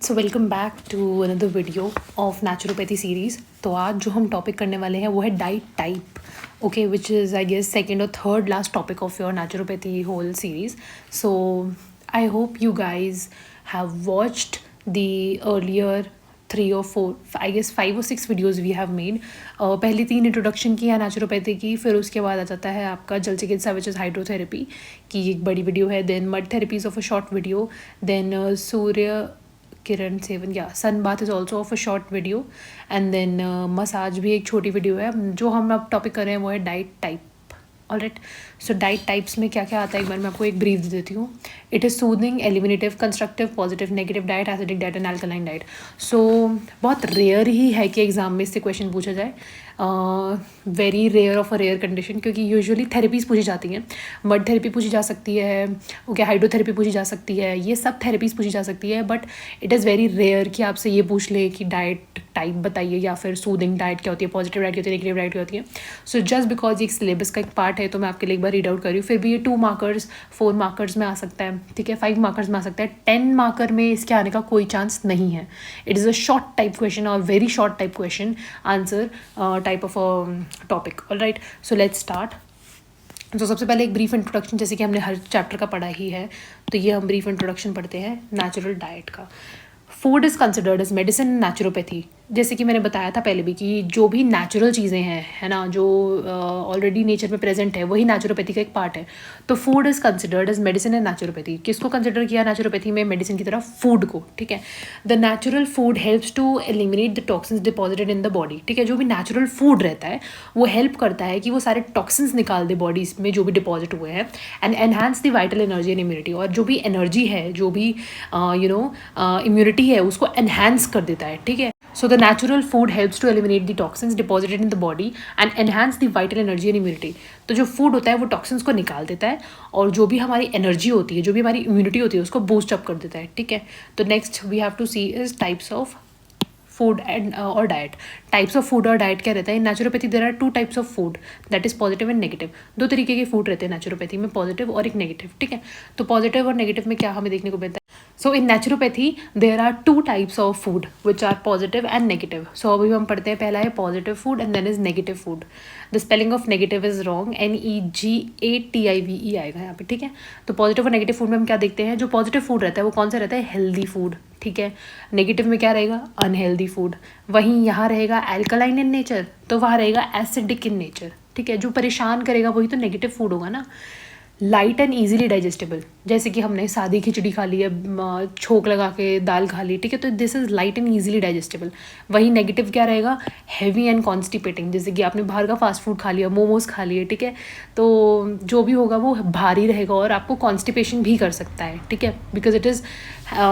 So welcome back to another video of naturopathy series. तो आज जो हम टॉपिक करने वाले हैं वो है diet type, okay, which is I guess second और third last topic of your naturopathy whole series. So I hope you guys have watched the earlier 3 or 4, I guess 5 or 6 videos we have made. पहली 3 introduction की है naturopathy की, फिर उसके बाद आ जाता है आपका जल चिकित्सा विच इज़ हाइड्रोथेरेपी की एक बड़ी वीडियो है, then mud therapies of a short video, then सूर्य किरण सेवन या sun bath is also of a short video, and then massage भी एक छोटी वीडियो है। जो हम अब टॉपिक कर रहे हैं वो है diet type. Alright, so diet types में क्या क्या आता है एक बार मैं आपको एक ब्रीफ दे देती हूँ। It is soothing, eliminative, constructive, positive, negative diet, acidic diet and alkaline diet. So बहुत रेयर ही है कि एग्जाम में इससे क्वेश्चन पूछा जाए, very rare of a rare condition, क्योंकि यूजुअली थेरेपीज़ पूछी जाती हैं। मड थेरेपी पूछी जा सकती है, ओके, हाइड्रोथेरेपी पूछी जा सकती है, ये सब थेरेपीज़ पूछी जा सकती है, but it is very rare कि आपसे ये पूछ ले कि डाइट टाइप बताइए या फिर सूदिंग डाइट क्या होती है, पॉजिटिव डाइट क्या होती है, नेगेटिव डाइट क्या होती है। सो जस्ट बिकॉज ये एक सिलेबस का एक पार्ट है तो मैं आपके लिए एक बार रीड आउट कर रही हूँ। फिर भी ये 2 मार्कर्स 4 मार्कर्स में आ सकता है, ठीक है, 5 मार्कर्स में आ सकता है, 10 मार्कर में इसके आने का कोई चांस नहीं है। It is a short type question और very short type question answer type of topic. Alright, so let's start. तो सबसे पहले एक ब्रीफ इंट्रोडक्शन, जैसे कि हमने हर चैप्टर का पढ़ा ही है, तो ये हम ब्रीफ इंट्रोडक्शन पढ़ते हैं नेचुरल डाइट का। Food is considered as medicine naturopathy. जैसे कि मैंने बताया था पहले भी कि जो भी नेचुरल चीज़ें हैं, है ना, जो ऑलरेडी नेचर में प्रेजेंट है, वही नेचुरोपैथी का एक पार्ट है। तो food is considered as medicine and naturopathy. किसको कंसिडर किया नेचुरोपैथी में मेडिसिन की तरह? फूड को, ठीक है। The natural food helps to eliminate the toxins deposited in the body, ठीक है। जो भी नेचुरल फूड रहता है वो हेल्प करता है कि वो सारे टॉक्सिन्स निकाल दे बॉडी में जो भी डिपॉजिट हुए हैं, and enhance the vital energy and immunity. और जो भी एनर्जी है, जो भी इम्यूनिटी है, उसको एनहांस कर देता है, ठीक है। So the natural food helps to eliminate the toxins deposited in the body and enhance the vital energy and immunity. तो जो फूड होता है वो टॉक्सिन्स को निकाल देता है और जो भी हमारी एनर्जी होती है, जो भी हमारी इम्यूनिटी होती है, उसको बूस्ट अप कर देता है, ठीक है। तो next we have to see is types of food and और डाइट। टाइप्स ऑफ फूड और डाइट क्या रहता है? In naturopathy there are 2 types of food, that is positive and negative. 2 तरीके के फूड रहते हैं नेचुरोपैथी में, पॉजिटिव और एक नेगेटिव, ठीक है। तो पॉजिटिव और नेगेटिव में क्या हमें देखने को मिलता है? So in naturopathy there are 2 types of food which are positive and negative. So अभी हम पढ़ते हैं, पहला है positive food and then is negative food. The spelling of negative is wrong, NEGATIVE आएगा यहाँ पे, ठीक है। तो पॉजिटिव और नेगेटिव फूड में हम क्या देखते हैं? जो पॉजिटिव फूड रहता है वो कौन सा रहता है? हेल्दी फूड, ठीक है। नेगेटिव में क्या रहेगा? Unhealthy food. वहीं यहाँ रहेगा एल्कलाइन इन नेचर, तो वहाँ रहेगा एसिडिक इन नेचर, ठीक है। जो परेशान करेगा वही तो नेगेटिव फूड होगा ना। लाइट एंड ईजिली डाइजेस्टेबल, जैसे कि हमने सादी खिचड़ी खा ली है, छोंक लगा के दाल खा ली, ठीक है, तो this is light and easily digestible. वही नेगेटिव क्या रहेगा? हैवी एंड कॉन्स्टिपेटिंग, जैसे कि आपने बाहर का फास्ट फूड खा लिया, मोमोज खा लिए, ठीक है, तो जो भी होगा वो भारी रहेगा और आपको कॉन्स्टिपेशन भी कर सकता है, ठीक है, because it is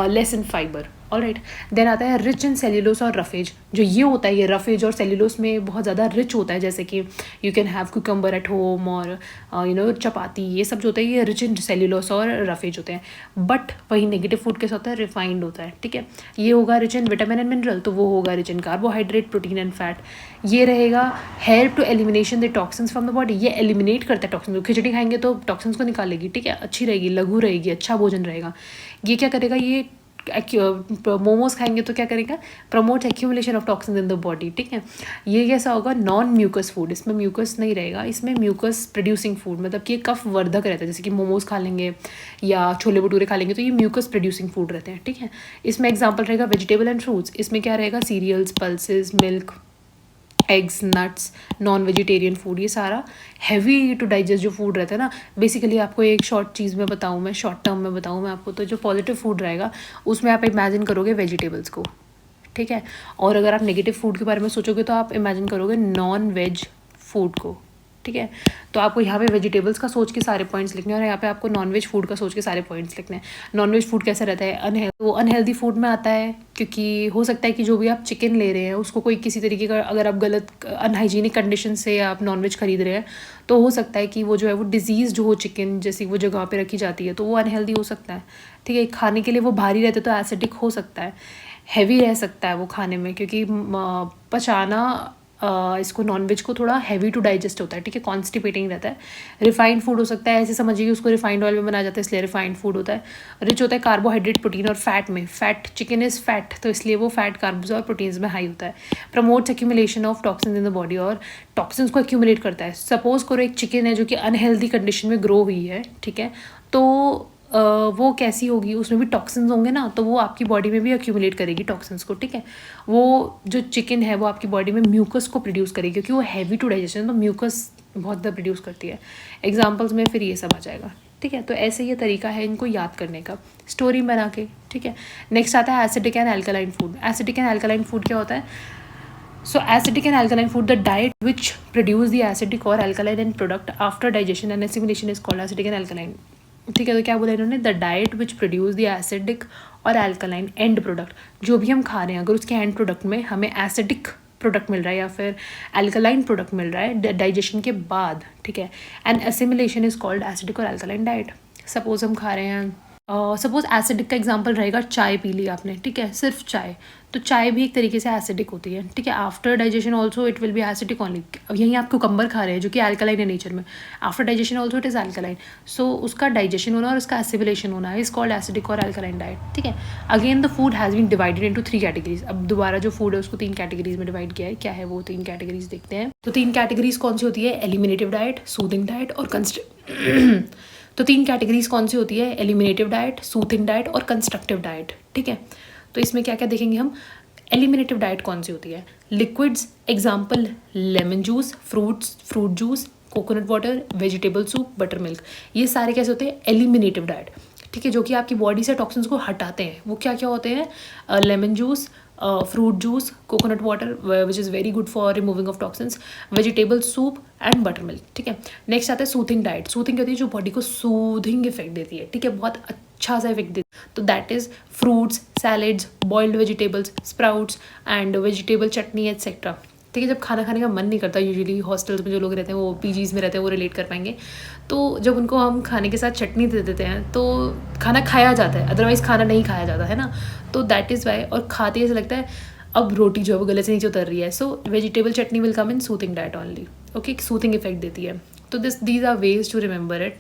less in fibre. Alright, then आता है रिच इन सेल्यूलोस और रफेज। जो ये होता है, ये रफेज और सेल्यूलोस में बहुत ज़्यादा रिच होता है, जैसे कि you can have cucumber at home और चपाती, ये सब जो होता है ये रिच इन सेल्यूलोस और रफेज होते हैं। बट वही नेगेटिव फूड कैसा होता है? रिफाइंड होता है, ठीक है। ये होगा rich in vitamin and mineral, तो वो होगा rich in carbohydrate, protein and fat. ये रहेगा help to elimination the toxins from the body, ये एलिमिनेट करता है टॉक्सिन। खिचड़ी खाएंगे तो टॉक्सिन्स को निकालेगी, ठीक है, अच्छी रहेगी, लघु रहेगी, अच्छा भोजन रहेगा। ये क्या करेगा? ये मोमोज खाएंगे तो क्या करेगा? Promote accumulation of toxin in the body, ठीक है। ये कैसा होगा? नॉन म्यूकस फूड, इसमें म्यूकस नहीं रहेगा, इसमें म्यूकस प्रोड्यूसिंग फूड, मतलब कि ये कफ वर्धक रहता है, जैसे कि मोमोज खा लेंगे या छोले भटूरे खा लेंगे तो ये म्यूकस प्रोड्यूसिंग फूड रहते हैं, ठीक है। इसमें एग्जाम्पल रहेगा वेजिटेबल एंड फ्रूट्स। इसमें क्या रहेगा? Cereals, pulses, milk, eggs, nuts, non vegetarian food. ये सारा हैवी टू डाइजेस्ट जो फूड रहता है ना। बेसिकली आपको एक शॉर्ट चीज़ में बताऊँ, मैं शॉर्ट टर्म में बताऊँ मैं आपको, तो जो पॉजिटिव फूड रहेगा उसमें आप इमेजिन करोगे वेजिटेबल्स को, ठीक है। और अगर आप नेगेटिव फूड के बारे में सोचोगे तो आप इमेजिन करोगे नॉन वेज फूड को, ठीक है। तो आपको यहाँ पे वेजिटेबल्स का सोच के सारे पॉइंट्स लिखने हैं और यहाँ पे आपको नॉनवेज फूड का सोच के सारे पॉइंट्स लिखने हैं। नॉनवेज फूड कैसा रहता है? वो अनहेल्दी फूड में आता है, क्योंकि हो सकता है कि जो भी आप चिकन ले रहे हैं उसको कोई किसी तरीके का, अगर आप गलत अनहाइजीनिक कंडीशन से आप नॉनवेज खरीद रहे हैं तो हो सकता है कि वो जो है वो डिजीज़ जो हो चिकन जैसी वो जगह पे रखी जाती है, तो वो अनहेल्दी हो सकता है, ठीक है। खाने के लिए वो भारी रहता है तो एसिडिक हो सकता है, हैवी रह सकता है वो खाने में, क्योंकि पचाना इसको नॉनवेज को थोड़ा हैवी टू डाइजेस्ट होता है, ठीक है, कॉन्स्टिपेटिंग रहता है। रिफाइंड फूड हो सकता है, ऐसे समझिए कि उसको रिफाइंड ऑयल में बनाया जाता है, इसलिए रिफाइंड फूड होता है। रिच होता है कार्बोहाइड्रेट, प्रोटीन और फैट में। फैट, चिकन इज़ फैट, तो इसलिए वो फैट, कार्ब्स और प्रोटीन्स में हाई होता है। Promotes accumulation of toxins in the body, और टॉक्सिन्स को एक्यूमुलेट करता है। सपोज करो एक चिकन है जो कि अनहेल्दी कंडीशन में ग्रो हुई है, ठीक है, तो वो कैसी होगी, उसमें भी टॉक्सिन्स होंगे ना, तो वो आपकी बॉडी में भी एक्यूमुलेट करेगी टॉक्सिन्स को, ठीक है। वो जो चिकन है वो आपकी बॉडी में म्यूकस को प्रोड्यूस करेगी, क्योंकि वो हैवी टू डाइजेशन, तो म्यूकस बहुत ज़्यादा प्रोड्यूस करती है। एग्जाम्पल्स में फिर ये सब आ जाएगा, ठीक है। तो ऐसे ये तरीका है इनको याद करने का, स्टोरी बना के, ठीक है। नेक्स्ट आता है acidic and alkaline food. Acidic and alkaline food क्या होता है? So acidic and alkaline food, the diet which produce the acidic or alkaline end product after digestion and assimilation is called acidic and alkaline, ठीक है। तो क्या बोला इन्होंने? The diet which produce the acidic और एल्कलाइन एंड प्रोडक्ट, जो भी हम खा रहे हैं अगर उसके एंड प्रोडक्ट में हमें एसिडिक प्रोडक्ट मिल रहा है या फिर एल्कलाइन प्रोडक्ट मिल रहा है डाइजेशन के बाद, ठीक है, and assimilation is called acidic और एल्कलाइन डाइट। सपोज हम खा रहे हैं, सपोज एसिडिक का एग्जांपल रहेगा, चाय पी ली आपने, ठीक है, सिर्फ चाय, तो चाय भी एक तरीके से एसिडिक होती है, ठीक है। After digestion also it will be acidic only. यहीं आप कुकम्बर खा रहे हैं जो कि एल्कलाइन है नेचर में, after digestion also it is alkaline, so उसका डाइजेशन होना और उसका एसिमिलेशन होना इज कॉल्ड एसिडिक और एल्कलाइन डाइट, ठीक है। Again the food has been divided into 3 categories. अब दोबारा जो फूड है उसको 3 कैटेगरीज में डिवाइड किया है। क्या है वो 3 कैटेगरीज देखते हैं। तो 3 कैटेगरीज कौन सी होती है? एलिमिनेटिव डाइट, सूदिंग डाइट और तो 3 कैटेगरीज कौन सी होती है? एलिमिनेटिव डाइट, सूथिंग डाइट और कंस्ट्रक्टिव डाइट, ठीक है। तो इसमें क्या क्या देखेंगे हम। एलिमिनेटिव डाइट कौन सी होती है? Liquids, example lemon juice, fruit juice, coconut water, vegetable soup, butter milk, ये सारे कैसे होते हैं? एलिमिनेटिव डाइट, ठीक है, जो कि आपकी बॉडी से टॉक्सिन्स को हटाते हैं। वो क्या क्या होते हैं? Lemon juice, fruit juice, coconut water which is very good for removing of toxins, vegetable soup and butter milk, ठीक है। नेक्स्ट आता है सूथिंग डाइट। सूथिंग होती है जो बॉडी को सूथिंग इफेक्ट देती है, ठीक है, बहुत अच्छा सा इफेक्ट देती है। तो that is fruits, salads, boiled vegetables, sprouts and vegetable chutney etcetera, ठीक है। जब खाना खाने का मन नहीं करता, यूजुअली हॉस्टल्स में जो लोग रहते हैं, वो पीजीज़ में रहते हैं, वो रिलेट कर पाएंगे, तो जब उनको हम खाने के साथ चटनी दे देते हैं तो खाना खाया जाता है, अदरवाइज़ खाना नहीं खाया जाता है ना, तो दैट इज़ वाई। और खाते ऐसा लगता है अब रोटी जो है वो गले से नीचे उतर रही है। So vegetable chutney will come in soothing diet only, okay, soothing effect देती है। तो these are ways to remember it.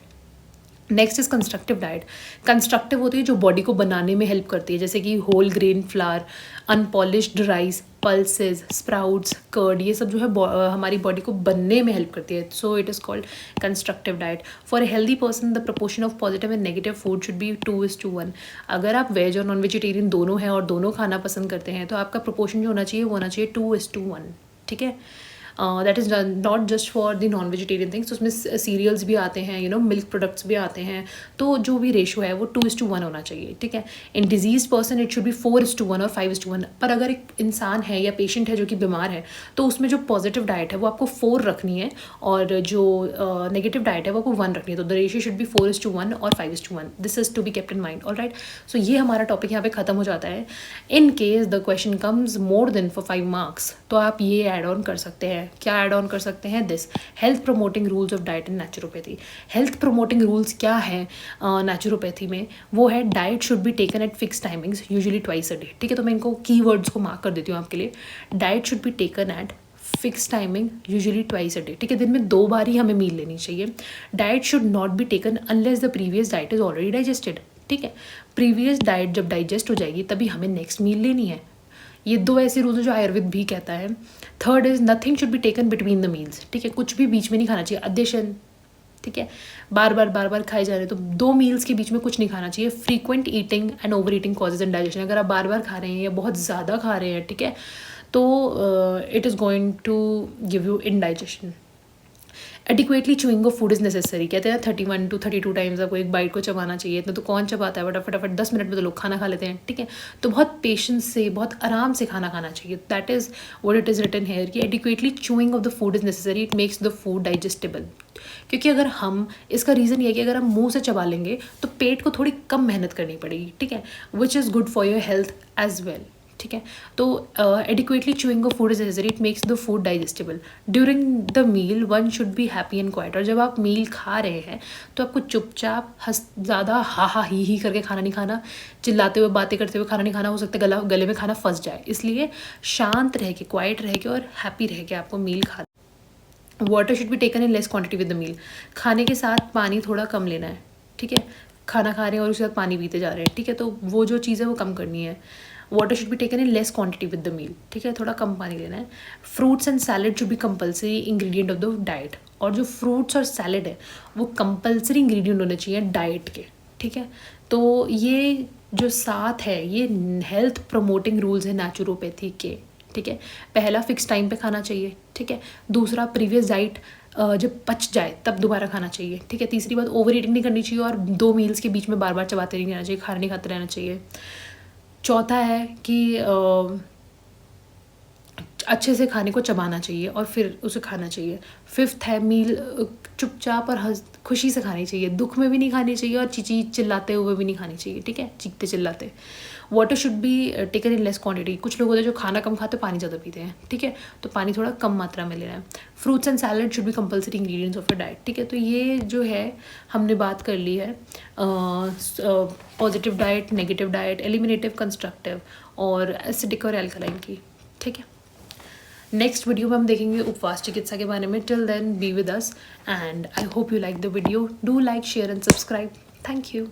Next is constructive diet. Constructive होती है जो बॉडी को बनाने में हेल्प करती है, जैसे कि whole grain flour, unpolished rice, pulses, sprouts, curd, ये सब जो है हमारी बॉडी को बनने में हेल्प करती है। So it is called constructive diet. For a healthy person the proportion of positive and negative food should be 2:1। अगर आप वेज और नॉन वेजिटेरियन दोनों हैं और दोनों खाना पसंद करते हैं तो आपका प्रपोर्शन जो होना चाहिए वो होना चाहिए 2:1, ठीक है। That is not just for the non vegetarian things, उसमें सीरियल्स भी आते हैं, यू नो, मिल्क प्रोडक्ट्स भी आते हैं, तो जो भी रेशो है वो 2:1 होना चाहिए, ठीक है। In disease person it should be 4:1 और 5:1। पर अगर एक इंसान है या पेशेंट है जो कि बीमार है तो उसमें जो पॉजिटिव डाइट है वो आपको 4 रखनी है और जो नेगेटिव डाइट है वो आपको 1 रखनी है। तो द रेशियो शुड बी 4:1 और 5:1। This is to be kept in mind, alright. So ये हमारा टॉपिक यहाँ पे खत्म हो जाता है। In case the question comes more than for 5 marks तो आप ये ऐड ऑन कर सकते हैं। क्या ऐड ऑन कर सकते हैं? This health promoting rules of diet in naturopathy. Health promoting rules क्या है नेचुरोपैथी में? वो है diet should be taken at fix timings, usually twice a day, ठीक है। तो मैं इनको कीवर्ड्स को मार्क कर देती हूँ आपके लिए। Diet should be taken at fix timing, usually twice a day, ठीक है। दिन में 2 बार ही हमें मील लेनी चाहिए। Diet should not be taken unless the previous diet is already digested, ठीक है। प्रीवियस डाइट जब डाइजेस्ट हो जाएगी तभी हमें नेक्स्ट मील लेनी है। ये 2 ऐसे रूल्स जो आयुर्वेद भी कहता है। Third is nothing should be taken between the meals, ठीक है, कुछ भी बीच में नहीं खाना चाहिए। अध्यशन, ठीक है, बार बार खाए जा रहे हैं तो 2 मील्स के बीच में कुछ नहीं खाना चाहिए। Frequent eating and over eating causes indigestion. अगर आप बार खा रहे हैं या बहुत ज़्यादा खा रहे हैं, ठीक है, तो it is going to give you indigestion. Adequately chewing of food is necessary. कहते हैं 31 to 32 टाइम्स आपको एक बाइट को चबाना चाहिए। इतना तो कौन चबाता है? फटाफट 10 मिनट में तो लोग खाना खा लेते हैं, ठीक है। तो बहुत पेशेंस से, बहुत आराम से खाना खाना चाहिए। That is what it is written here कि adequately chewing of the food is necessary, it makes the food digestible. क्योंकि अगर हम, इसका रीज़न ये है कि अगर हम मुंह से चबा लेंगे तो पेट को थोड़ी कम मेहनत करनी पड़ेगी, ठीक है, which is good for your health as well, ठीक है। तो adequately chewing of food is necessary, it makes the food digestible. During the meal one should be happy and quiet. और जब आप मील खा रहे हैं तो आपको चुपचाप ज़्यादा हा ही करके खाना नहीं खाना, चिल्लाते हुए बातें करते हुए खाना नहीं खाना, हो सकता है गले में खाना फंस जाए। इसलिए शांत रह के, क्वाइट रह के और हैप्पी रह के आपको मील खा। Water should be taken in less quantity with the meal. खाने के साथ पानी थोड़ा कम लेना है, ठीक है। खाना खा रहे हैं और उसके साथ पानी पीते जा रहे हैं, ठीक है, तो वो जो चीज़ है वो कम करनी है। Water should be taken in less quantity with the meal, ठीक है, थोड़ा कम पानी लेना है। Fruits and salad should be compulsory ingredient of the diet. और जो फ्रूट्स और सैलड है वो कंपल्सरी इंग्रेडिएंट होने चाहिए डाइट के, ठीक है। तो ये जो 7 है ये हेल्थ प्रमोटिंग रूल्स है नेचुरोपैथी के, ठीक है। पहला, फिक्स टाइम पे खाना चाहिए, ठीक है। दूसरा, प्रीवियस डाइट जब पच जाए तब दोबारा खाना चाहिए, ठीक है। तीसरी बात, ओवर ईटिंग नहीं करनी चाहिए और 2 मील्स के बीच में बार बार चबाते नहीं रहना चाहिए, खाना नहीं खाते रहना चाहिए। चौथा है कि अच्छे से खाने को चबाना चाहिए और फिर उसे खाना चाहिए। 5th है, मील चुपचाप और खुशी से खानी चाहिए, दुख में भी नहीं खानी चाहिए और चिल्लाते हुए भी नहीं खानी चाहिए, ठीक है, चीखते चिल्लाते। Water should be taken in less quantity. कुछ लोग होते हैं जो खाना कम खाते पानी ज़्यादा पीते हैं, ठीक है, तो पानी थोड़ा कम मात्रा में लेना है। Fruits and salad should be compulsory ingredients of your diet, ठीक है। तो ये जो है हमने बात कर ली है positive diet, negative diet, eliminative, constructive और एसिडिक और एल्कलाइन की, ठीक है। नेक्स्ट वीडियो में हम देखेंगे उपवास चिकित्सा के बारे में। Till then be with us and I hope you like the video. Do like, share and subscribe. Thank you.